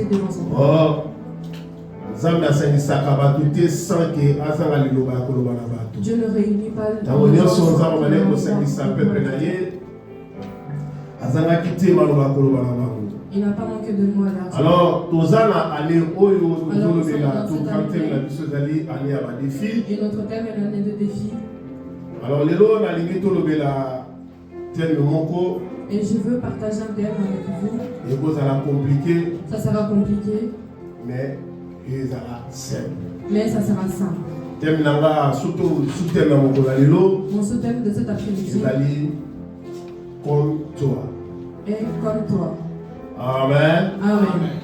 devant son père. Oh, Zambia Sanisaka Batute sans que Azanga Liloba Koloba Nabato. Dieu ne réunit pas les gens. Il n'a pas manqué de moi là. Alors, Tozana année Oyo, et notre thème est l'année de défi. Alors, les lois n'a limité l'obéla tel moko. Et je veux partager un thème avec vous. Et vous allez compliqué. Ça sera compliqué. Mais il sera simple. Mais ça sera simple. Thème nanga surtout sous-thème na moko la lelo. Mon sous-thème de cet après-midi. Comme toi. Et comme toi. Amen. Amen.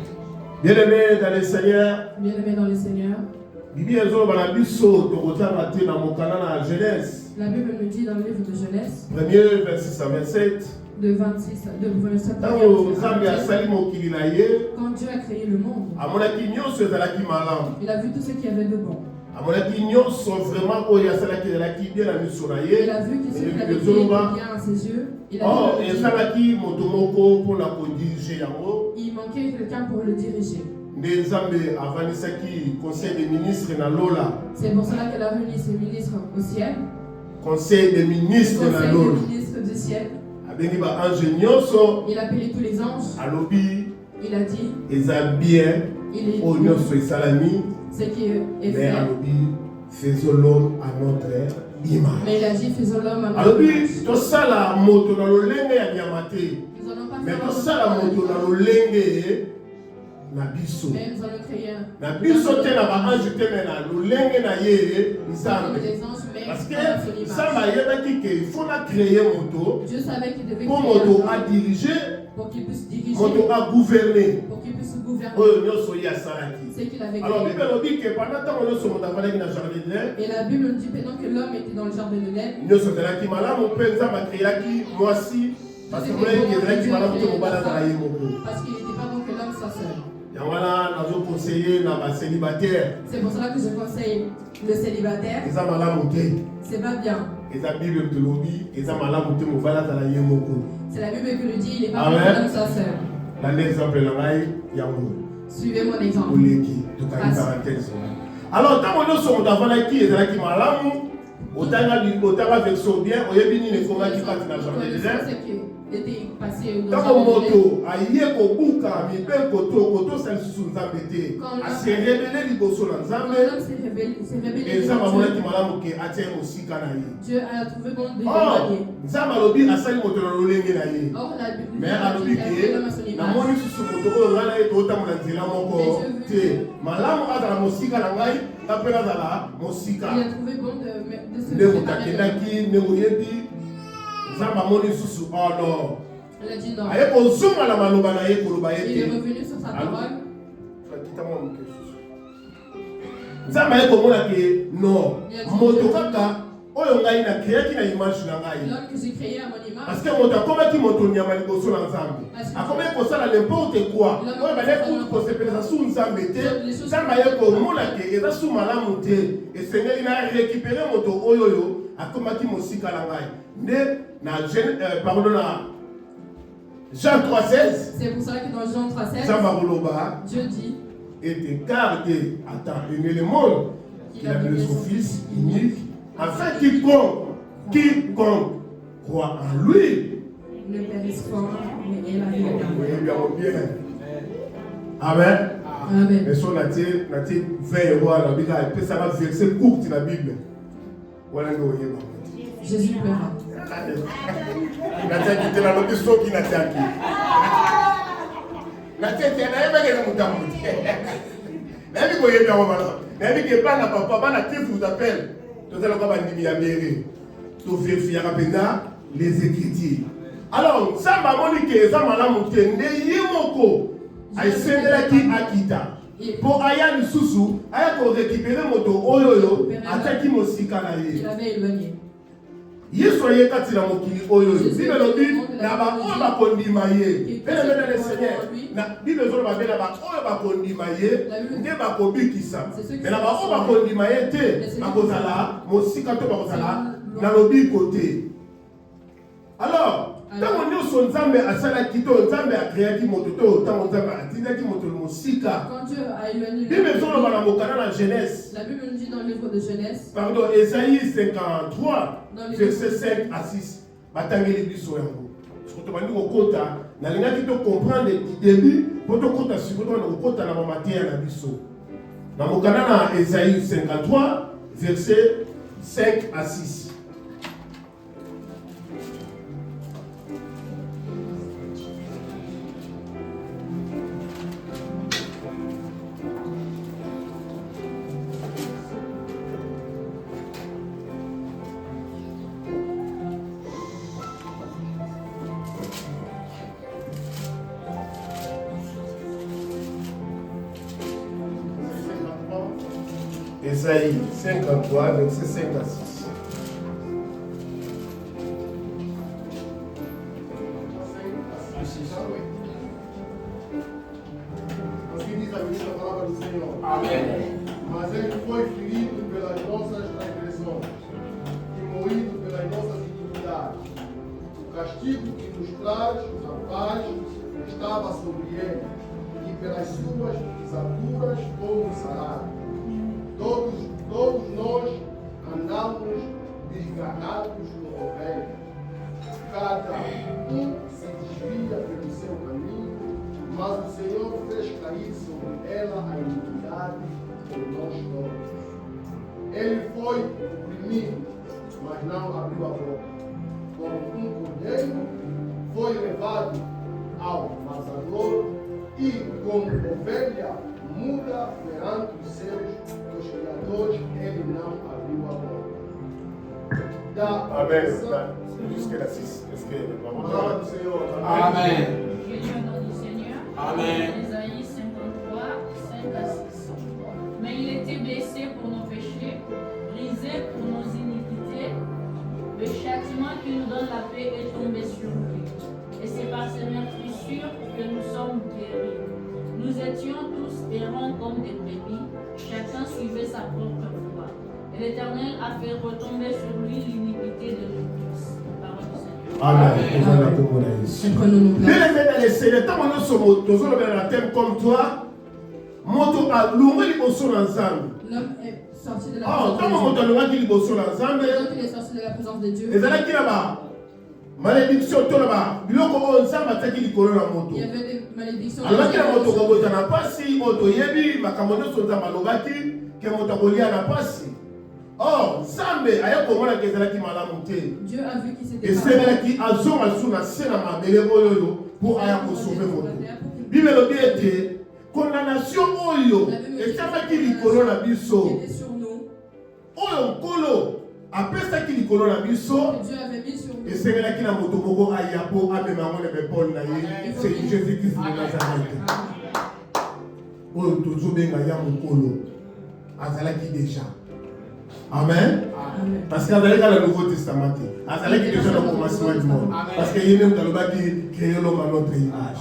Bien-aimés dans le Seigneur. Bien-aimés dans le Seigneur. La Bible nous dit dans le livre de Genèse. 1er verset 27. De 26 de verset 27. Quand Dieu a créé le monde, il a vu tout ce qu'il y avait de bon. Il a vu que ce qu'il avait fait bien à ses yeux. Il manquait quelqu'un pour le diriger. C'est pour cela qu'elle a réuni ses ministres au ciel. Conseil des ministres du ciel. Il a appelé tous les anges. Il a dit ce qui est fait. Faisons l'homme à notre image. Mais il a dit faisons l'homme à notre image. Nous n'allons pas faire mais nous allons créer un. Parce que Dieu savait qu'il devait créer pour qu'il puisse diriger, pour qu'il puisse gouverner. C'est qu'il avait créé. Et la Bible nous dit pendant que l'homme était dans le jardin de l'Éden, parce qu'il n'était pas bon que l'homme soit seul. C'est pour cela que je conseille le célibataire. C'est pas bien. C'est la Bible qui le dit, il n'est pas bon que l'homme soit seul. Suivez mon exemple. Alors, tant que nous sommes devant la qui est là qui m'a l'amour, autant avec son bien, on est venu les combattre qui partent dans le jardin de l'Éden. Tant que moto, aïe kobuka, mi ben koto ça sous nzambete. A se révéler liboso na nzambe. Et ça m'a montré qui m'a l'amour que atien aussi kanaï. Dieu a trouvé bon de l'éloigner. Nzamba lobi asali moto na lolenge na ye. Mais alobi que na moni sous moto o ngala e tota mona nzela moko te. Malamu azala mosika na ngai, tapela zala mosika. Il a trouvé bon de se ne utakenaki ne moyebi. Nzamba moni sous oh non. Elle a dit non. Il est revenu sur sa parole. Nzamba ye komona ke non. Moto kaka oyo ngai na créé ki na image na ngai. L'homme que j'ai créé à mon image. Parce que moto akomaki moto nyama liboso na Nzambe. Akomaki kosala n'importe quoi. Oyo bale kutu kosepelisa su Nzambe te. Nzamba ye komona ke eza su malamu te. Esengeli na récupérer moto oyo yo akomaki mosika na ngai. Nde na Jean 3,16. C'est pour ça que dans Jean 3,16, Dieu dit et car attends, aimer le monde, qu'il a donné son Fils unique, afin quiconque croit en lui ne périsse pas, mais ait la vie éternelle. Amen. Amen. Mais si on a 20 euros à la Bible, ça va verser court dans la Bible. Jésus pleura. Les Écritures. Alors, ça m'a dit que ça m'a monté. Pour Aya Lususu, Aya pour récupérer moto Oyoyo, attaquer Mosika na ye. Il avait éloigné. Yesoye kati na mokili Oyoyo. Bible lobi na ba oyo ba kondima ye. Bele bele le Seigneur. Na Bible zo ba bele ba oyo ba kondima ye, nde ba kobikisa. Mais na ba oyo ba kondima ye te, ba kozala Mosika to ba kozala na lobi côté. Alors, Tant on son Nzambe a salakito, Nzambe a créé qui mototo, tant Nzambe a tiré qui moto le mosika. Quand Dieu a éloigné la Genèse. La Bible nous dit dans le livre de Genèse. Pardon, Ésaïe 53, verset 5 à 6. Batangeli biso yango. Ce que tu vas nous kota, na linga qui te comprendre du début, pour te kota sur le kota na matière na biso. Dans mon canal Ésaïe 53, verset 5 à 6. Ésaïe 53, verset 5 à 6. Assim diz a bendita palavra do Senhor. Amém. Mas ele foi ferido pelas nossas transgressões e moído pelas nossas iniquidades. O castigo que nos traz a paz estava sobre ele, e pelas suas pisaduras fomos sarados. Todos nós andamos desgarrados como ovelhas. Cada um se desvia pelo seu caminho, mas o Senhor fez cair sobre ela a iniquidade por nós todos. Ele foi oprimido, mas não abriu a boca. Como um cordeiro, foi levado ao matador e, como ovelha muda perante os seus criadores, ele não abriu a boca. Amen. Jusqu'à la 6. Est-ce que la parole du Seigneur. Amen. Jésus au nom du Seigneur. Amen. Ésaïe 53, 5 à 6. Mais il était blessé pour nos péchés, brisé pour nos iniquités. Le châtiment qui nous donne la paix est tombé sur lui. Et c'est par ses meurtrissures que nous sommes guéris. Nous étions tous errants comme des brebis, chacun suivait sa propre voie. Et l'Éternel a fait retomber sur lui l'iniquité de nous tous. Parole du Seigneur. Amen. Prenons-nous place. Le temps où nous sommes tous dans thème comme toi, moto a loué liboso na Nzambe. L'homme est sorti de la Ah, présence quand de on Dieu. a liboso na Nzambe, Donc il est sorti de la présence de Dieu. et là qui là-bas, malédiction to là-bas, biloko o Nzambe ataki likolo na moto. Il y avait des malédictions. Alors qui la moto ko na pasi, moto yebi makambo nyonso Nzambe alobaki ke moto kolia na pasi. Oh, Nzambe aya komona ke ezalaki malamu te. Dieu a vu qu'il s'était esengelaki azonga lisu na se na mabele oyo mpo aya kosauve moto. Bible elobi ete condamnation oyo etiamaki likolo na biso était sur nous. oyo nkolo apesaki likolo na biso Que Dieu avait mis sur nous. esengelaki na moto moko aya mpo amema yango na bepole na ye c'est Jésus-Christ de Nazareth oyo tozobenga ya mokolo azalaki déjà. Amen. Amen. Parce qu'avec le Nouveau Testament, azalaki déjà le commencement du monde. Parce que y a même dans le qui créé l'homme à notre image.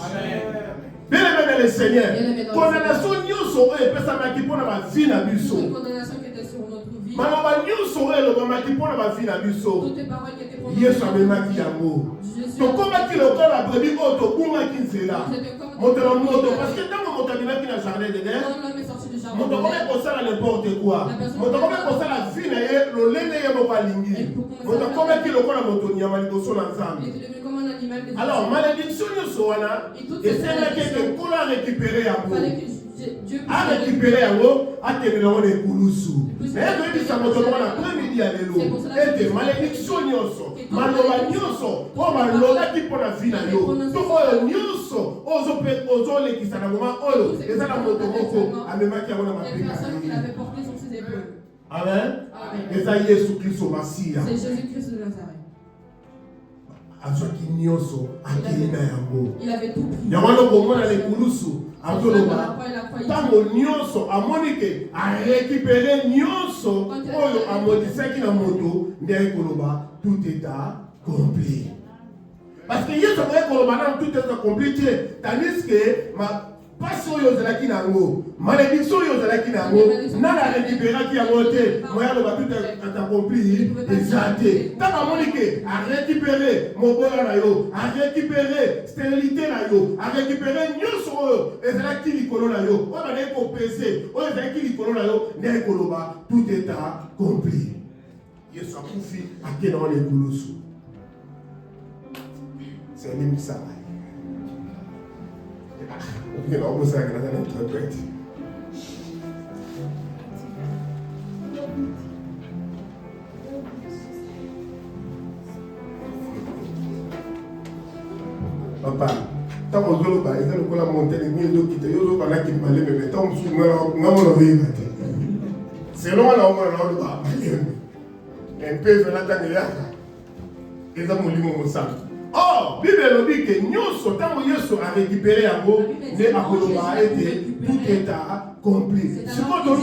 Bien aimé le Seigneur, condamnation nyonso oyo epesamaki mpona bavie na biso. Toute condamnation qui était sur notre vie. Maloba nyonso oyo elobamaki mpona bavie na biso. Toutes les paroles qui étaient prononcées. Yesu amemaki yango. Tokomaki lokola brebis oyo tobungaki nzela. Moto na moto, parce que ntango moto abimaki na jardin de Dieu, Quand l'homme est sorti du jardin moto akomi kosala n'importe quoi. Moto akomi kosala vie na ye lolenge ye moko alingi. Moto akomaki lokola moto nyama liboso na il Nzambe. était devenu comme un animal. Alors malédiction nyonso wana esengelaki ete nkolo arécupere yango. Fallait que Dieu puisse arécupere yango atemela yango na ekulusu. Mais toyebisa moto moko na premidi ya lelo ete malédiction nyonso maloba nyonso oyo balobaki mpo na vi na yo to oyo nyonso ozolekisa na moma oyo eza na moto moko amemaki yango na les personnes qu'il mapeka. avait portées sur ses épaules. Amen. Amen. Eza Yesu Kristo Masiya. C'est Jésus-Christ de Nazareth. azwaki nyonso akei na yango. Il avait tout pris. yango wana komona na ekulusu azoloba Il a croyé. ntango nyonso amoni ke arécupere nyonso oyo amodisaki na moto nde ayi koloba tout est accompli. Parce que Yesu akoki koloba nano tout est accompli te tandis que Passe oyo ozalaki nango, malédiction oyo ozalaki nango, nana récupéraki yango te, moya loba tout est accompli, eza te. Tanga monike, a récupéré mobola na yo, a récupéré stérilité na yo, a récupéré nyonso oyo ezalaki likolo na yo, oyo bazali kopese, oyo ezalaki likolo na yo, ndenge koloba tout est accompli. Yesu akufi akenda wana ekulusu. C'est l'imisa. Ok, là, on peut s'agréer dans l'interprète. Papa, tant qu'on veut le bas, ils ont la montagne, ils ont quitté, ils ont pas la qui m'a levé, mais tant qu'on se met là, on a envie de c'est long, là, on a le bas. Un peu, je l'attends, ils ont mon limon au sang. Oh, Bible dit que nous, tant que Yesu a récupéré à vous, ne a été tout est accompli. Ce qu'on doit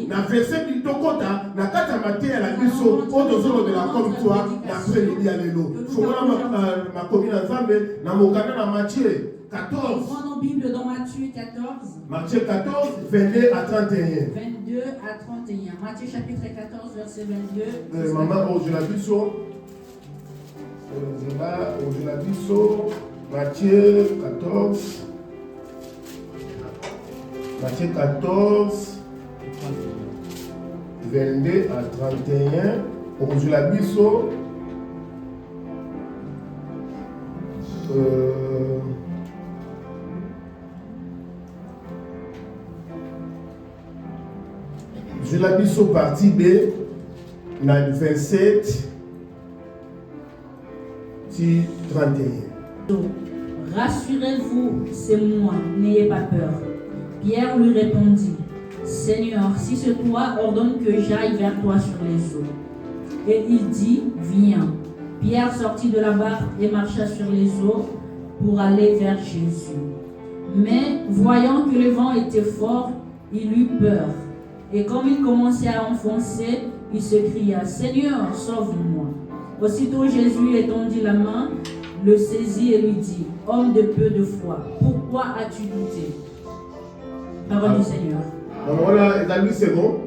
na verset du Tokota, na kata matéria la biso, autozolo de la comme toi, l'après-midi à l'élo. Je vois ma commune en Zambé, na mokana na Matthieu 14. Prends nos Bibles dans Matthieu 14. Matthieu 14, 22 à 31. 22 à 31. Matthieu chapitre 14, verset 22. Maman, je la biso. Je la biso. Matthieu 14. Matthieu 14. 22 à 31. Aujourd'hui, la biso. Je la biso partie B, dans le 27 31. Rassurez-vous, c'est moi, n'ayez pas peur. Pierre lui répondit, Seigneur, si c'est toi, ordonne que j'aille vers toi sur les eaux. Et il dit, viens. Pierre sortit de la barque et marcha sur les eaux pour aller vers Jésus. Mais voyant que le vent était fort, il eut peur. Et comme il commençait à enfoncer, il se cria, Seigneur, sauve-moi. Aussitôt Jésus étendit la main, le saisit et lui dit, homme de peu de foi, pourquoi as-tu douté? Parole du Seigneur. Voilà, et c'est bon?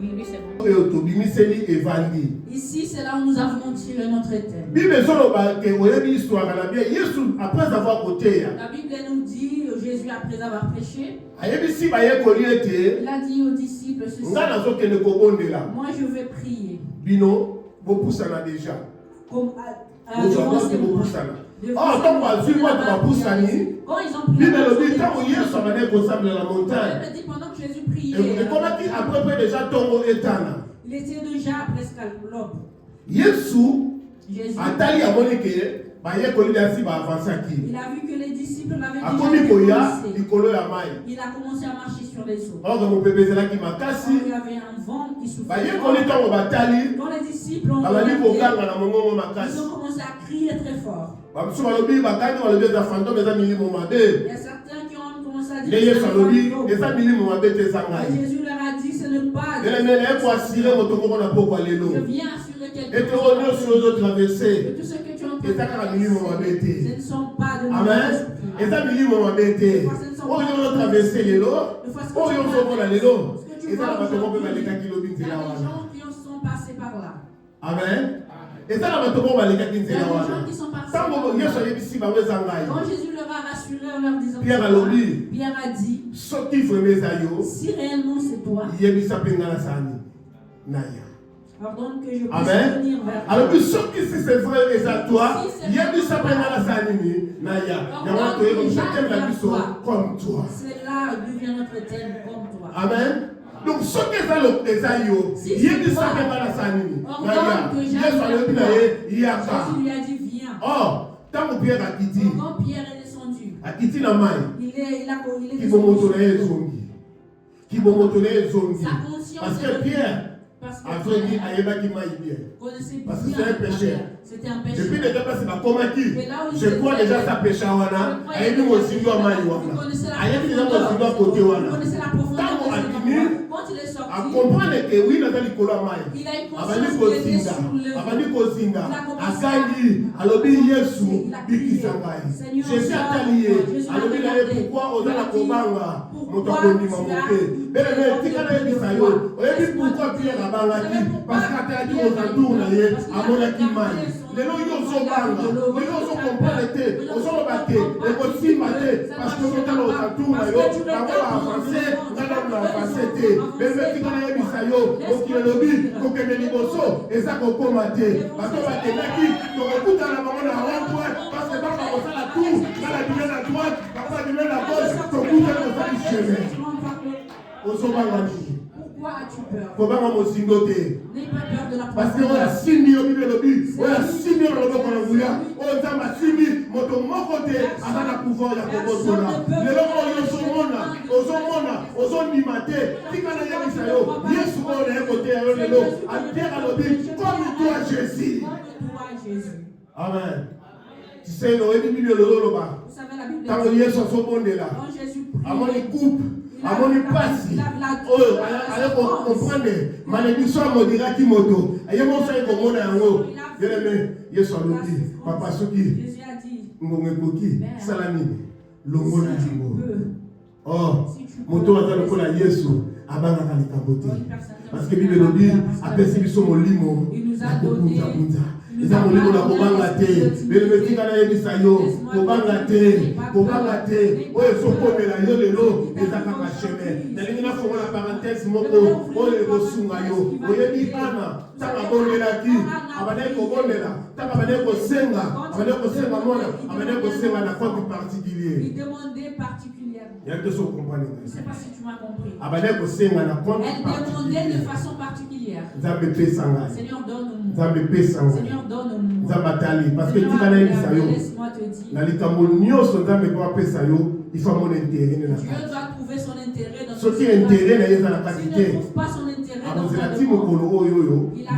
Oui, lui c'est bon. Ici, c'est là où nous avons tiré notre thème. Après avoir côté, La Bible nous dit, Jésus après avoir prêché, il a dit aux disciples ceci, moi je vais prier. Bino, beaucoup ça l'a déjà. Comme devant ces mois. Oh, tant qu'on vu moi tu vas pousser. Quand ils ont prié, la montagne. pendant que Jésus priait, et comment après déjà tombe étana. Il était déjà presque à l'aube. Jésus a tali à Monique. Il a vu que les disciples l'avaient déjà commencé. Il a commencé à marcher sur les eaux. Il y avait un vent qui soufflait. Quand les disciples ont regardé, ils ont commencé à crier très fort. Il y a certains qui ont commencé à dire que Jésus leur a dit ce n'est pas je viens assurer quelque chose. Et tout ce que tu entends, ce ne sont pas de Amen. Et ça, il m'a embêté. Oh, il a traversé les lots. Oh, il a sauvé les lots. Et ça, il y a des gens qui sont passés par là. Amen. Et ça, il y a des gens qui sont passés par là. Quand Jésus leur a rassuré en leur disant Pierre a dit si réellement c'est toi, ordonne que je puisse venir vers toi. Alors, ce qui c'est vrai et à toi, il y a du sapin dans la sanini, Naya. Il y a comme toi. C'est là d'où vient notre thème, comme toi. Amen. Donc, ce qui est dans les aïeux, il y a du sapin dans la sanini, Naya. Il y a Jésus lui a dit viens. Oh, tant que Pierre a quitté. Quand Pierre est descendu, a quitté la main. Il est qui vont montrer les zombies. Qui vont montrer les zombies. Parce que Pierre. A vrai dit, Aïeba qui m'a bien. Parce que c'est un péché. C'était un péché. Depuis le départ, c'est ma comaki. Je crois déjà sa péché wana. Aïeba aussi doit maïwana. Aïeba qui doit côté wana. Tant qu'on a fini, il est sorti, à comprendre que oui, il a eu conscience qu'il était sur le Jésus a allié. Alors il a dit pourquoi on a la kobanga, pourquoi Pierre a bangaki, parce qu'il a dit aux entours, à mon akimani. Les gens sont banga, les gens sont complétés, aux gens battés, les aussi matés, parce que nous avons aux entours, nous avons avancé, nous avons avancé. Mais le petit qu'on a mis ça, au qui est le but, qu'on est le liboso, et ça qu'on commaté. Parce qu'on va tenir qui, qu'on écoute à la maman de la rond-point, parce que dans la tour, dans la dizaine à droite, dans la dizaine à gauche, qu'on coûte à nos amis chemin. Aux hommes pourquoi as-tu peur? N'aie pas peur de la parce qu'on a 6 000 au milieu de l'obus, on a 6 000 au milieu de l'obus, on a 6 000, mon côté, à la pouvoir, il y a beaucoup de choses. Les gens aux hommes mimatés, qui quand il y a des saillots, il y a souvent des côtés à l'eau, à terre à l'obus, comme toi Jésus. Amen. Tu sais, il y a des milieux de l'eau là-bas. Quand il y a son monde là, à mon coupe. À mon passe, allez comprendre, malédiction à modérer qui moto. Aïe mon frère comme on a un mot. Bien aimé, Yesu a dit, papa Soki, Ngomekoki, Salami, Longona Yango. Oh, moto a dans le col à Yesu, Abanga Kalikabote. Parce que Bible dit, après si nous sommes au limo, la Kopunza. Les gens ont la kobanga te, mais le petit gars est bisayo, kobanga te, oye soko mela yo lelo, les akaka chemin. N'allez pas faire la parenthèse moko, oye le sunga yo, oye ni ana, tanga bondela ki, abane ko bondela, tanga abane ko senga mona, abane ko senga na compte particulier. Il demandait particulièrement. Il y a deux choses comprendre. Je ne sais pas si tu m'as compris. Abane ko senga na compte particulier. Elle demandait de façon particulière. Zambe pesanga. Seigneur donne-nous. Zambe pesanga. Seigneur donne-nous. Zambatali parce que tu kana bisayo. Laisse-moi te dire. Na likambo nyoso Zambe ko pesayo, il faut mon intérêt na. Dieu doit trouver son intérêt dans ce qui est intérêt na yeza na qualité. S'il ne trouve pas son intérêt dans sa sa demande, il a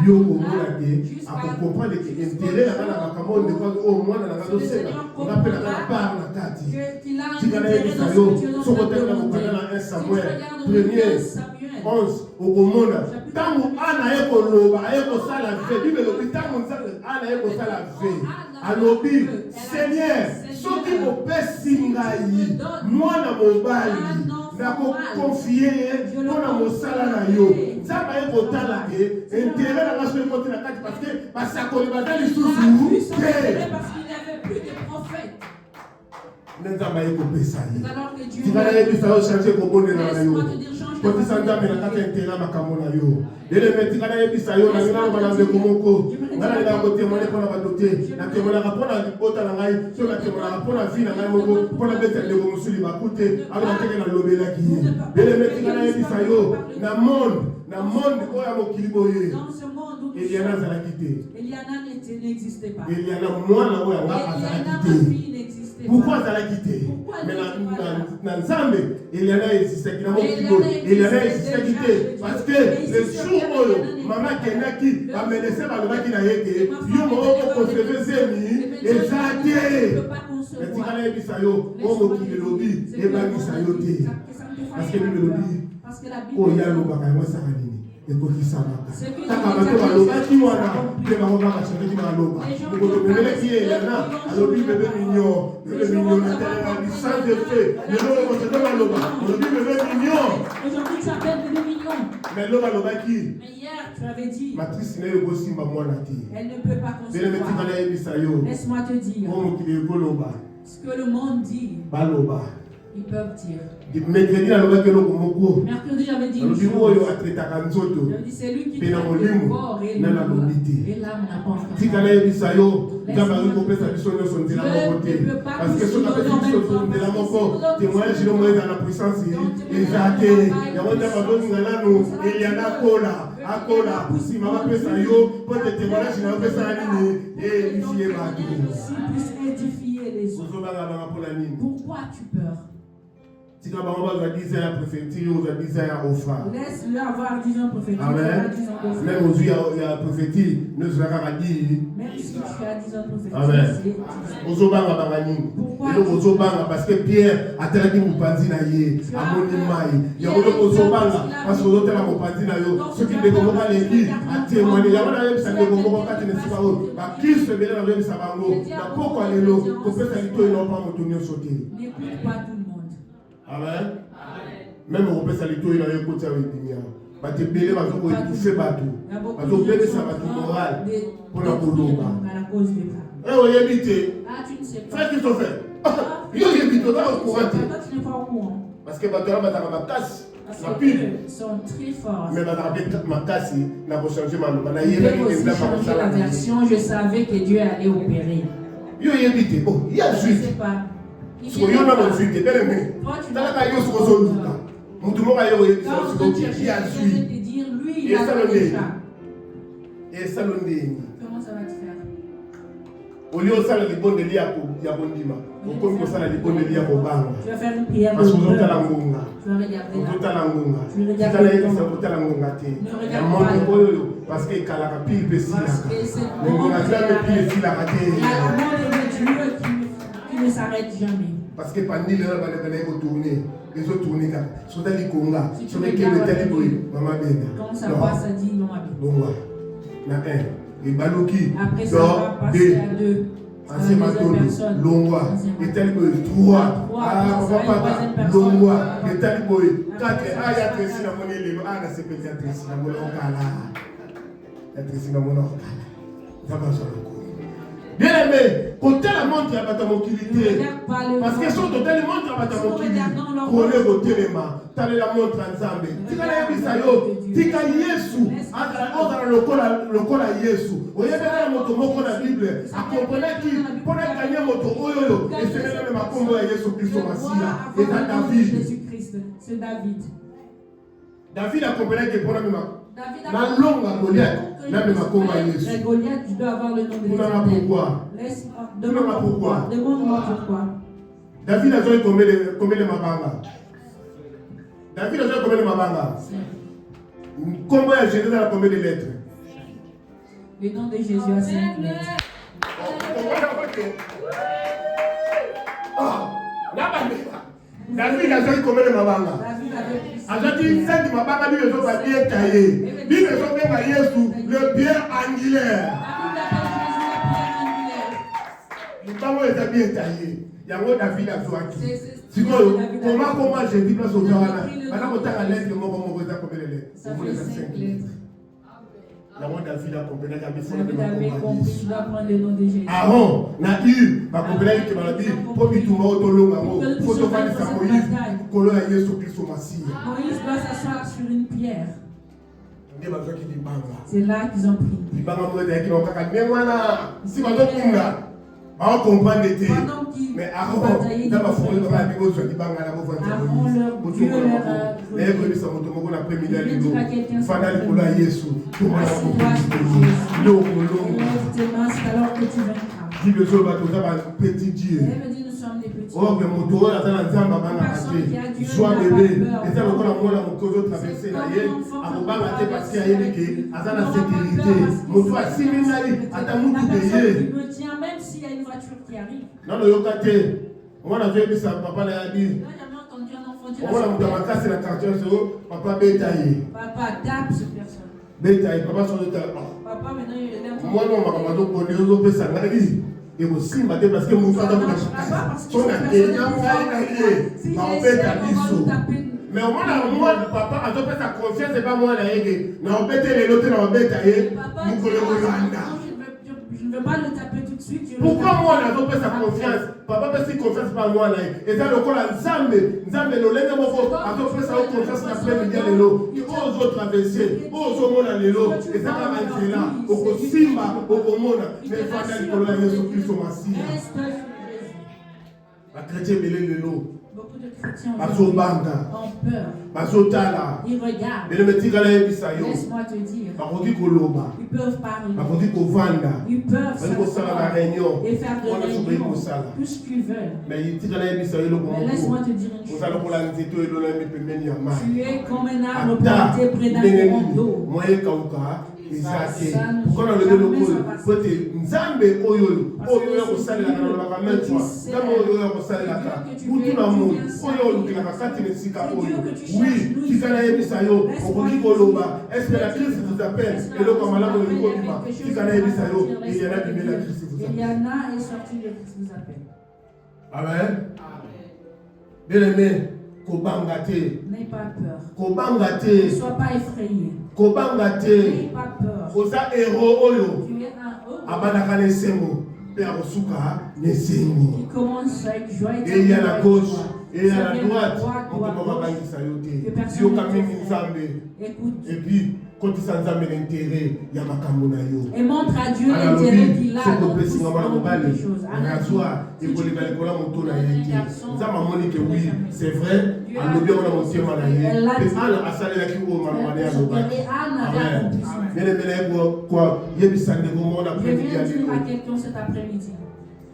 comprendre que l'intérêt na makambo de quoi au moins na ngazo sena. On appelle la part na kati. Qu'il a un intérêt dans ce que Dieu nous a demandé. 1 Samuel 1er 11 okomona tangu ana eko loba eko sala ve bible lobi tangu ana eko sala ve alobi Seigneur soki mopesi ngai mwana mobali nakokonfie ye mpona mosala na yo nzambe ekotala ye intere na ngaso ekoti na kati parce que basakoli baza lisusu te nzambe ekopesa ye tikala yebisa yo change kobondela na yo kotisa nzambe na kati ya intere makambo na yo eleme tikala yebisa yo na ngana loba na ndeko moko ngana linga kotemone mpona bato te natemonaka mpona libota na ngai so natemonaka mpona vi na ngai moko mpona beta ndeko mosuli bakute alo nateke nalobelaki ye eleme tikala yebisa yo na monde oyo ya mokili boye Eliana azalaki te Eliana mwana oyo anga azalaki te. Pourquoi azalaki te? Mais na Nzambe Eliana existaki na mokili Eliana existaki te parce que le jour oyo mama kendaki bamelese balobaki na ye ke yo moko okonserve zemi eza te. Etikala yebisa yo o mokili lobi ebangisa yo te parce que Bible lobi oyo alobaka yango esaka nini ekokisamaka taka bato balobaki wana mpe bango kaka changeki baloba okotomeleki ye yana alobi bebe mignon na teranga licence de fait lelo okosete baloba olobi bebe mignon mais lo balobaki matrice na yo ekosimba mwana te beleme tikala yebisa yo o mokili ekoloba ce que le monde dit baloba ils peuvent dire. Mercredi, j'avais dit une chose. C'est lui qui fait le corps et l'âme n'a pas encore. Dieu ne peut pas parce que ce qu'on a fait, c'est la mort. Témoignage, il y a la puissance. Il y a pourquoi as-tu peur? Laisse-le avoir 10 ans prophétique. Amen. Même aux yeux, il y a la prophétie. Nous sommes à dire. Même si tu as 10 ans prophétique. Amen. Pourquoi? Parce que Pierre a tellement de moupandi na ye, a moni mai. Il y a beaucoup de zobanga parce que l'autre a moupandi na yo. Ceux qui découvrent l'église a témoigné. Il y a beaucoup de gens qui découvrent quand ils ne savent pas. Qui se met dans le même sabango? Na pourquoi les lots? Pourquoi ça dit qu'ils n'ont pas monté sauter? N'écoute pas tout le monde. Amen. Même au Père Salito, il a écouté avec Dimia. Parce que Bélé va toucher bateau. Parce que Bélé, ça va tout moral pour la Colomba. Et on y habite. Ah, tu ne sais pas. Frère, qu'est-ce qu'on fait? Il y a habité, on est au courant. Toi, tu n'es pas au courant. Parce que Bateau, ma casse. Parce qu'ils sont très forts. Mais ma casse, n'a pas changé ma nom. Il peut aussi changer la version. Je savais que Dieu allait opérer. Il y a habité. Oh, il y a Je ne sais pas. Ce qu'on y a dans le sud, c'est bien aimé. Dans la caillou, c'est qu'on s'en mon tout le monde a eu quand tu as cherché de dire, lui, il a fait ça. Et ça, comment ça va te faire? Au lieu de ça, les bonnes de l'IA pour Yabondima. Au comme ça, les bonnes de l'IA pour Banga. Tu vas faire une prière. Parce que vous êtes à la Ngonga. Tu vas regarder là. Vous êtes à la Ngonga. Tu regardes la Ngonga. Parce que Kalaka pile pesi là. Le Ngonga pile pesi là. Qui ne s'arrête jamais. Parce que pendant les heures, ils tourner. Les autres tournent là. Sur les Conga. Si tu sur les regardes Kébétali, Maman Benga. Quand ça passe, ça dit Maman Benga. Bon, ouais. Il y a un. Et Baloki. Après, ça va passer à 2. Ancien Matolo, Longwa, et Taliboy, 3, Papa, Longwa, et Taliboy, 4, ah, il y a Tracy dans mon élément, ah, là, c'est peut-être Tracy dans mon organe. Il y a Tracy dans mon organe. Ça va sur le coup. Bien aimé, quand tu as la montre, il y a pas ta mobilité. Parce que si on te donne la montre, il y a pas ta mobilité. Pour les voter les mains, tu as la montre ensemble. Tu as la bisayo, tu as Yesu, le col à Yesu. Vous voyez bien la moto, mon la Bible, à comprendre qui, pour gagner moto, et c'est même ma combo à Yesu Christ au Massia, et à David. Jésus-Christ, c'est David. David a compris que pour la même la longue Goliath, même ma combo à Yesu. Goliath, tu dois avoir le nom de Dieu. Pourquoi? Demande-moi pourquoi. David a joué combien de mabanga? David a joué combien de mabanga? Comment a géré dans combien de lettres? Le nom de Jésus a 5 lettres. David a joué combien de mabanga? A dit 5 mabanga, lui, ils ont bien taillé. Lui, ils ont bien taillé sous le pierre angulaire. Le ballon était bien taillé. Il y a un David à jouer. Sinon, comment j'ai dit place au Ghana? Maintenant, on t'a la lettre, on va combien de lettres? Ça fait 5 lettres. David a compris, David avait compris, tu dois prendre le nom de Jésus. Aaron, Naïr, va comprendre que tu m'as dit, pour que tu m'as autolong, il faut te faire des Moïse, Kolo à Yesu Christ au Massia. Moïse doit s'asseoir sur une pierre. C'est là qu'ils ont pris. On comprend l'été. Mais Aaron, dans ma forêt, dans la Bible, je dis pas mal à vos voitures. Les brebis sont automobiles après-midi à l'îlot. Fana Nicolas Yesu. Tout le monde a compris. L'eau, alors que tu vaincras. Dis le jour, tu as un petit Dieu. Oh, mais mon tour, là, dans la zamba, on a acheté. Joie bébé. Et ça, on a mon cozo traversé là, à mon bar, parce qu'il y a une qui a la sécurité. Mon toit, 6 000 naïs, à ta moutou payé. Me tient même s'il y a une voiture qui arrive. Non, non, yokate. On a vu ça, papa l'a dit. On a vu ma casse la quartier, papa bétaillé. Papa tape cette personne. Bétaillé, papa sur le terrain. Papa maintenant il est là. Moi non, ma maman donc on est au ça n'a dit. Et aussi matin parce que mon frère dans la son a été mais au moins papa a donné sa confiance c'est pas moi là na obété les lotés na obétaillé mon collègue je ne veux pas le taper tout de suite. Pourquoi moi on a donné sa confiance? Papa peut si confiance pas moi là. Et ça le col ensemble, ensemble le lenga moko a donné sa confiance na premier dia lelo. Il faut aux autres traverser, aux autres mona lelo. Et ça va rentrer là. Au simba, au mona, mais fanda le col là Yesu Christ au Massia. La chrétien belé lelo. Beaucoup de chrétiens bazobanga ont peur. bazotala Ils regardent. belemetikala yebisa yo Laisse-moi te dire. bakoki koloba Ils peuvent parler. bakoki kovanda Ils peuvent bali kosala na réunion et faire des wana sokoki réunions. kosala Tout ce qu'ils veulent. mais tikala yebisa yo eloko Mais laisse-moi moko te dire une oza lokola chose. nzete oyo elonami pembeni ya mai Tu es comme un arbre ata planté près d'un ndenge courant nini d'eau. mwa ekauka eza te Ça ne pourkoi nalobi jamais lokoyo ça passe. po ete nzambe oyo Parce oyo que ya kosalelaka nalobaka mai fois nzambe oyo ya kosalelaka kutu na moi oyo olukelaka kati na esika oyo wi tika nayebisa yo okoki koloba eske la crise vous appelle eloko ya malamu olingi kobima tika nayebisa yo eyana bimela crise vous Il y appelle en a et sorti de Christ vous appelle. amen bien-aimé kobanga te N'aie pas peur. kobanga Ne te sois pas effrayé. kobanga te N'aie pas peur. oza héros oyo Tu es un homme abandaka na esengo mpe akosuka na esengo qui commence avec joie et eya na gauche Ça eya na vient de droite droite ou à moto gauche. babangisa yo Que te personne yoka ne te mingi fait. nzambe Écoute. epuis kotisa nzambe na intere ya makambo na yo Et montre à Dieu l'intérêt qu'il a soki dans opesinga mwana toutes mobali les choses. nazwa ekoleka likolo ya moto na ye te nzambe amoni ke wi c'est vrai alobi yango na motema na ye mpe ana asalelaki oyo maloba ne alobaki Et Anne avait accompli ça. bien-aimé kwa yebisa ndeko moko na Je premidi ya viens dire à lelo quelqu'un cet après-midi.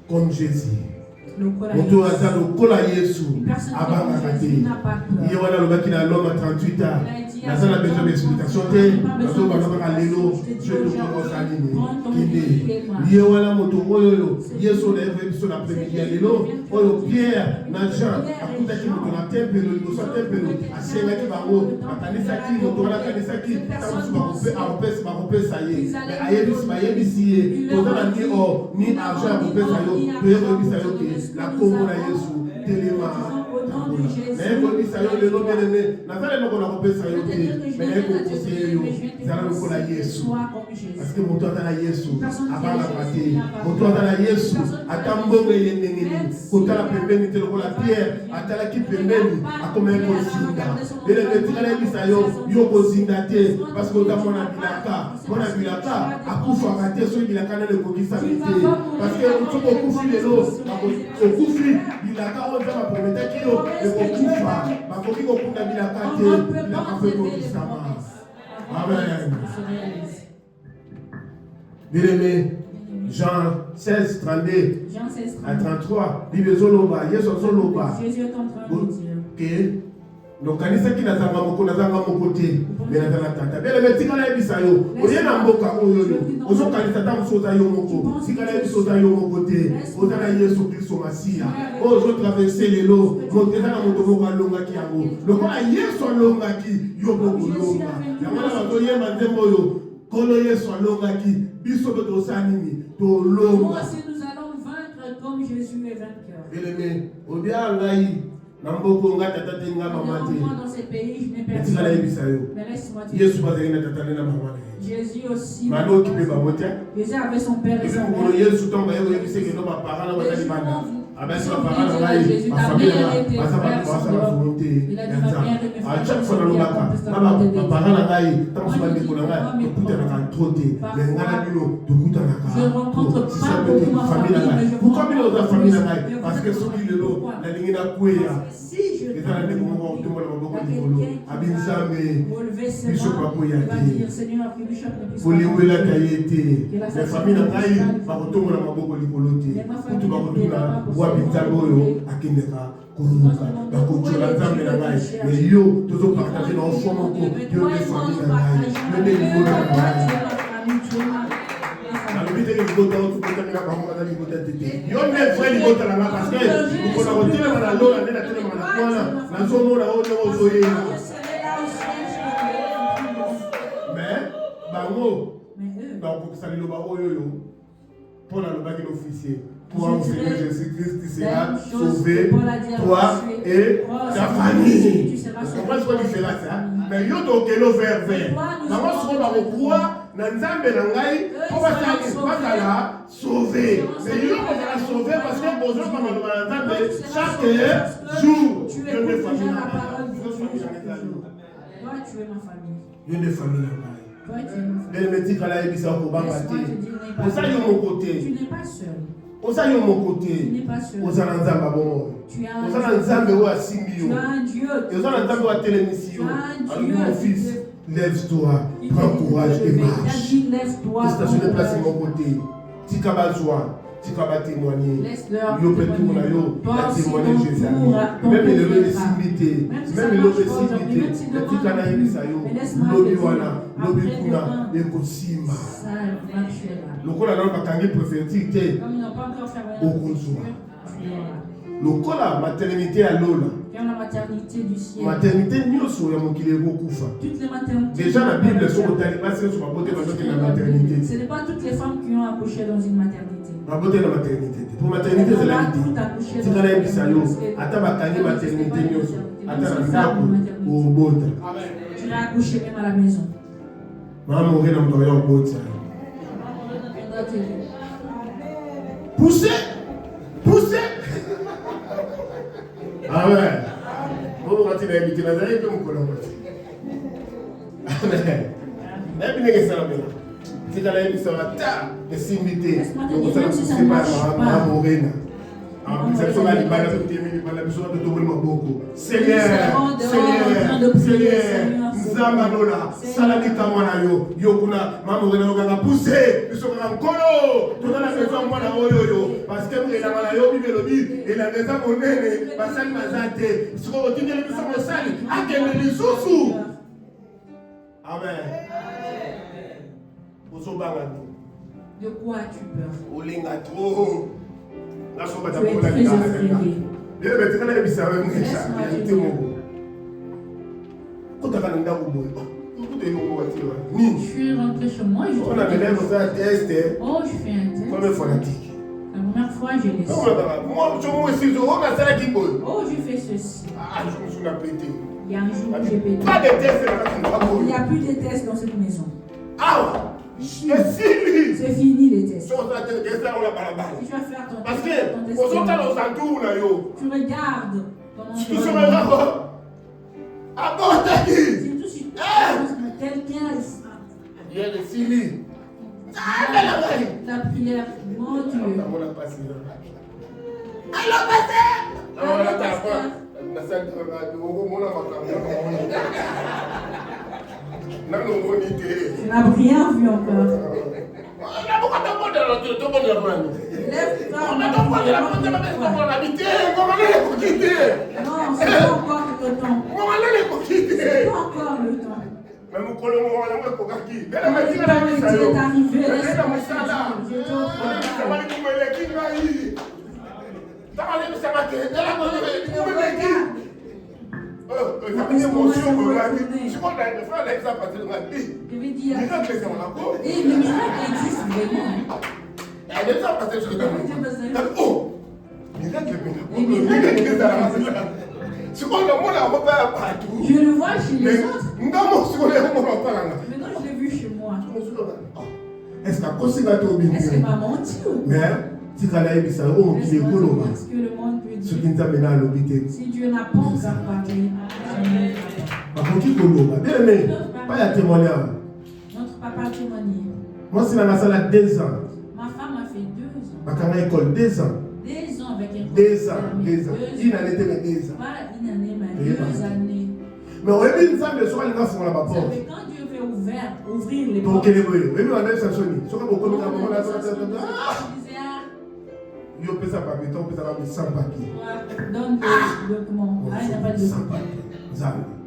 comme Jésus Le cola moto oyo aza lokola yesu Une personne abangaka comme te Jésus n'a pas peur. ye wana alobaki na lome ya 38 ans naza na besoin d'explication te nazobanda kaka lelo je tokokosa nini kende ye wana moto oyo yesu oyo nayebi biso na premidi ya lelo oyo pierre na jean akutaki moto na tempelo liboso ya tempelo asengaki bango bakanisaki moto wana akanisaki ntango mosusu bakopesa ye me bayebisi ye toza na ni or ni argent ya kopesa yo toye koyebisa yo ke na kombo na yesu telema naye koyebisa yo lelo bien-aimé naza leloko na kopesa yo te me naye kokoseye yo zala lokola yesu parce que moto aza na yesu abangaka te moto aza na yesu ata mbongo eye ndenge nini kotala pembeni te lokola pierre atalaki pembeni akomaki kozinda bien-aimé tika nayebisa yo yo kozinda te parce que oza mwana bilaka akufaka te soki bilaka nani ekokisami te parce que soki okufi lelo okufi bilaka oyo nzambe aprometaki yo ekokufa bakoki kokunda bilaka te bilaka mpe ekokisama amen bien-aimé Jean 16, 32 à 33 bible ezoloba yesu azoloba Jésus est en train de dire. ke nokanisaki nazanga moko te me naza na tata bien-aimé tikala yebisa yo oye na mboka oyo ozokanisa ta mosu oza yo moko tikala yebisa oza yo moko te oza na yesu kristo masiya oyo ozotraverse lelo moto eza na moto moko alongaki yango lokola yesu alongaki yo bokolonga yango na bazoyemba nzembo oyo kolo yesu alongaki biso mpe tosala nini tolonga Moi aussi, nous allons vaincre comme Jésus est vainqueur. bien-aimé obia ngai na mboko nga tata te nga mama te Moi, dans ces pays, je n'ai etikala personne. yebisa yo Mais laisse-moi te dire. yesu bazali na tata nde na mama na ye Jésus aussi. manoki mpe bango te Jésus avait son père et epi sa mokolo mère. yesu ntango baye koyebisa ekeno bapara na baza libanda abasi bapara na ngai bafamile baza bato basala volonté ya nzambe chaque fois nalobaka na bapara na ngai ntango so bandeko na ngai tokutanaka tro te me ngai na bino tokutanaka famille na ngai pourkui bino oza famille na ngai parce que soki lelo nalingi nakweya eza na ndeko moko kotombola maboko likolo abi nzambe biso bakweya te kolingwelaka ye te me famille na ngai bakotombola maboko likolo te kutu bakotuna wapi nzambe oyo akendeka koluka bakotiola nzambe na ngai me yo tozopartage na ofo moko yo nde famille na ngai yo nde libota na ngai nalobi te libota oyo tobotamika bango baza libota te te yo nde vrai libota na ngai parce que okona kotelema na lola nde natelema na kwana nazomona oyo ndenge ozoyela mais bango bakokisa liloba oyo Paul alobaki l'officier toi au Seigneur Jésus-Christ tu seras sauvé toi et ta famille tu comprends ce qu'on différence mais yo tokelo vers bango soko bakokwa na nzambe na ngai po bazala sauvé mais yo kozala sauvé parce que bozwaka maloba na nzambe chaque jour yo nde famille na ngai yo nde famille na ngai bien-aimé tikala yebisa kobanga te oza yo moko te Tu n'es pas seul. Oza yo mon côté. Tu n'es pas seul. Oza na nzamba bon. Tu as Oza na nzambe wa simbi yo. Tu as un Dieu. Oza na nzambe wa telemisi yo. Tu as un Alors Dieu. mon fils, lève-toi, prends courage et marche. Lève-toi. Stationne place mon côté. Tika bazwa, tika ba témoigner. Laisse-leur Yo peut tout na yo, la témoigner Jésus. Même le le simité, même le le simité. Le tika na yebisa yo. Lobi wana, lobi kuna, ekosima. Ça marchera. Lokola na bakangi prophétique te. Comme ils n'ont pas encore fait Okozwa. tu l'auras. Lokola maternité à Lola. Dans la maternité du ciel. Maternité nyonso ya mokili ekokufa. Toutes les maternités. Déjà la Bible sur le taliban c'est sur la beauté de la maternité. Ce n'est pas toutes les femmes qui ont accouché dans une maternité. La beauté de la maternité. Pour maternité c'est la vie. Si on a un bisayo, ata bakangi maternité nyonso, ata na ndako au bota. Tu l'as accouché même à la maison. Maman mourir dans ton au bota. Poussez, poussez. Ah ouais. Bon, quand tu vas habiter dans un peu mon colon. Amen. Mais bien que ça va bien. Si tu as l'habitude ça va ta, les simité. Donc ça ne se passe pas morena. Ah, mais ça va les balles de terminer par la besoin de tomber mon beaucoup. Seigneur, Seigneur, Seigneur. Nzamba lola, saladi kamwana yo, yo kuna maman ngena yo kanga pousser, biso kanga nkolo, tona na maison mwana oyo yo, parce que ngena mwana yo bibelobi, et la maison monene, basali mazate, siko otindele biso mosali, akende lisusu. Amen. Ozobanga De quoi as-tu peur? Olinga trop. Na so bata Tu es kola très ni. effrayé. Bien betekana ebisa we mwesa, yite mo. Kota kana ndako boy. Kuto ino wati wa. Ni. Je suis rentré chez moi et je On a mené pour ça test. Oh, je fais un test. Comme informatique. La première fois, j'ai laissé. Moi, je me suis dit, on a ça qui boy. Oh, j'ai fait ceci. Ah, je me suis pété. Il y a un jour où j'ai pété. Pas de test là. Il n'y a plus de tests dans cette maison. Ah. C'est fini les tests. So ça te test là on la balabala. Tu vas faire ton Parce test. que aux autres aux entours là yo. Tu regardes comment Tu se mets là. Ah bon, t'as dit. Surtout si quelqu'un Il y a des Sili. la prière, mon Dieu. On a passé. Alors, pasteur. On a passé. Na salle de on a Tu n'as rien vu encore. Lève-toi. Non, c'est pas encore le temps. C'est pas encore le temps. Même au colon, on a un peu de Il est arrivé. Je vais dire. Et le miracle existe vraiment. Je le vois chez les autres. Maintenant, je l'ai vu chez moi. Est-ce que m'a menti ou mais si tu as la est-ce que le monde peut dire si Dieu n'a pas encore parlé, notre papa a témoigné. Moi, c'est la salle à 2 ans. Ma femme a fait 2 ans. Ma carrière à l'école, 2 ans. 2 ans avec un 2 ans, 2 ans. Une année, 2 ans. Pas une année, mais 2 années. Mais on a mis une femme de soir, elle va faire la porte. Quand Dieu veut ouvrir les portes. Donc, elle est venue. Oui, on a même sanctionné. Ce qu'on peut yo pesa papier, on peut avoir sans papier. Donne des documents. Ah, il n'y a pas de sans papier.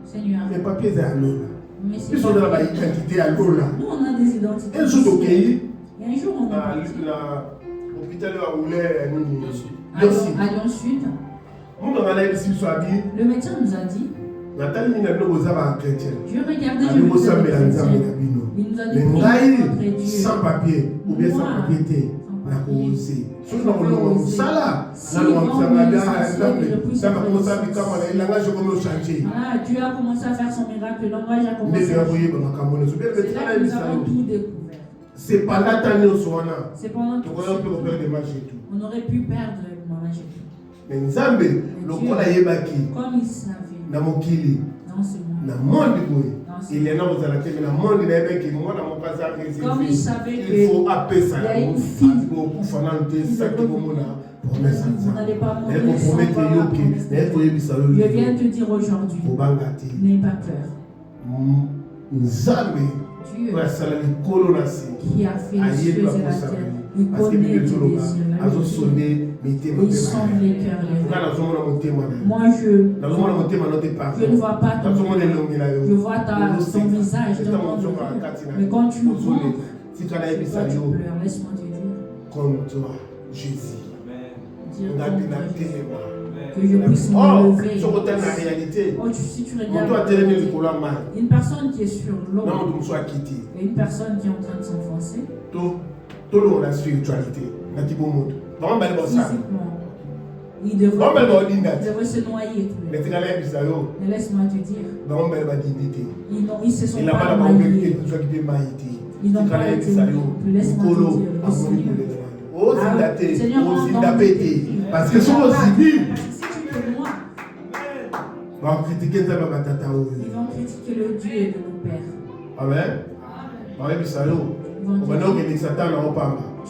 Seigneur. Les papiers sont à Lola. Mais ils sont dans la identité à Lola. Nous, on a des identités. Un jour au pays. Il y a un jour, on a. L'hôpital à Oulé, à Lyon Sud. Le médecin nous a dit. Je regardais, je me disais, il nous a dit sans papier ou bien sans papier. Dieu a commencé à faire son miracle, le langage a commencé à changer. C'est là que nous avons tout découvert. C'est pas là c'est pendant tout on aurait pu perdre le mariage et tout. Mais Nzambe, comme il savait, na mokili dans ce monde, na monde boye dans commencer. Comme il savait il faut appeler ça. il y a une fille. Vous n'allez pas mourir sans voir la promesse. Je viens te dire aujourd'hui, n'aie pas peur. Dieu qui a fait les cieux et la terre, il connaît tes désirs, il sonde les cœurs et les rêves. Moi, je ne vois pas ton cœur, je vois ton visage, mais quand tu montres, tu pleures, laisse-moi te dire. Comme toi, Jésus. Dire comme toi, Jésus. Que je puisse me lever. Si tu regardes une personne qui est sur l'eau et une personne qui est en train de s'enfoncer, physiquement, il devrait se noyer. Mais laisse-moi te dire, ils se sont pas noyés. Ils n'ont pas été noyés. Laisse-moi te dire, le Seigneur, parce que sont aussi moi. Ils vont critiquer le Dieu de nos pères. Amen.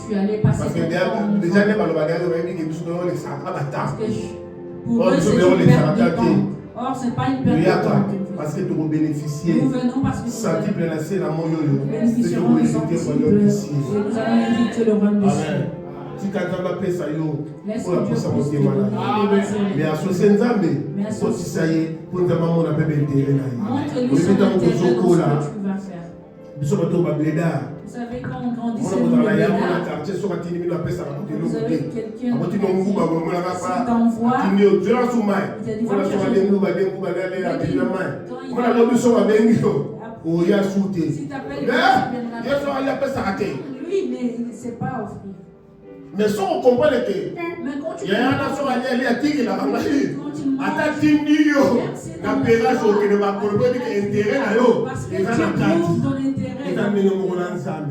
Tu allais passer parce que déjà pour eux c'est une perte de temps. Or c'est pas une perte de temps. Parce que tu vas bénéficier. Nous venons parce que nous bénéficierons du sensible et nous allons hériter le royaume des cieux. Si quelqu'un va payer ça, laisse pour la pousser à monter malade. Mais associer Nzambe, pour que ça y est, pour nous avoir mon appel d'intérêt. Montre-lui son intérêt dans ce que tu vas faire. Vous savez, quand on grandissait, vous savez, quelqu'un qui t'envoie, il si t'appelles, lui, mais c'est pas offrir. Mais si on comprend que il y a un nation à aller à Tigre, la Ramachi, à Tindio, la Pérage au Kénéma, pour le intérêt à l'eau, parce que tu trouves ton intérêt.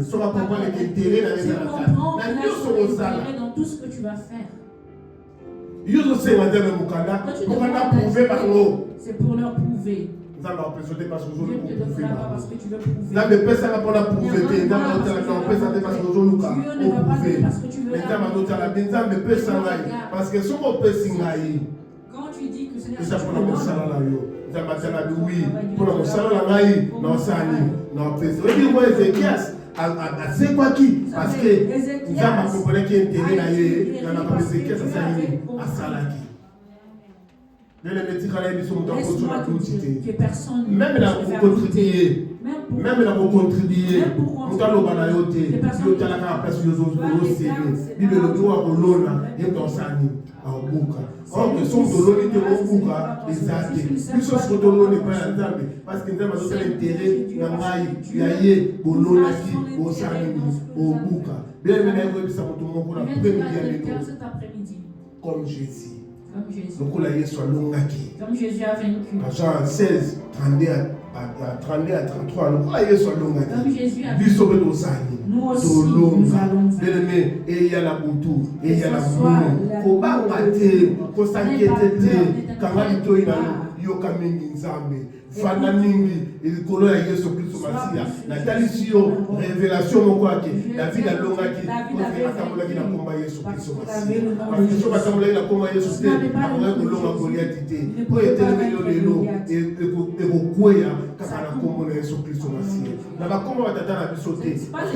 Si on comprend l'intérêt dans tout ce que tu vas faire. C'est pour leur prouver. Parce que Dieu ne te donnera pas parce que tu veux prouver. Dieu ne va pas prouver parce que quand tu dis que c'est Seigneur, c'est quoi qui parce que nous avons compris qu'il y a intérêt dans Salaki. que personne même là pour contribuer, même là pour contribuer, nous allons balayoter, nous allons la place de nos Bible le droit pour l'ona et dans Sani en Bouka. Or que son dollar était au Bouka, les athées. Plus ce dollar n'est pas un dame parce que nous avons intérêt dans Maï, Yaye, au Lona qui, au Sani, au Bouka. Bien maintenant, ça va tout le monde pour la première année. Comme Jésus. Comme Jésus a vaincu. Jean 16, 32 à 33. Comme Jésus a vaincu. Nous aussi, nous allons et il y a la boutou, et il y a la boulot. Faut s'inquiéter, quand il y a yokamingi nzambe fana mingi ilikolo ya Yesu Kristo Masia na talisio révélation moko yake David alongaki atambolaki na komba Yesu Kristo Masia parce que soka atambolaki na komba Yesu te akolaki kolonga Goliath te po etelemeli lelo ekokweya kaka na kombo na Yesu Kristo Masia na bakoma batata na biso te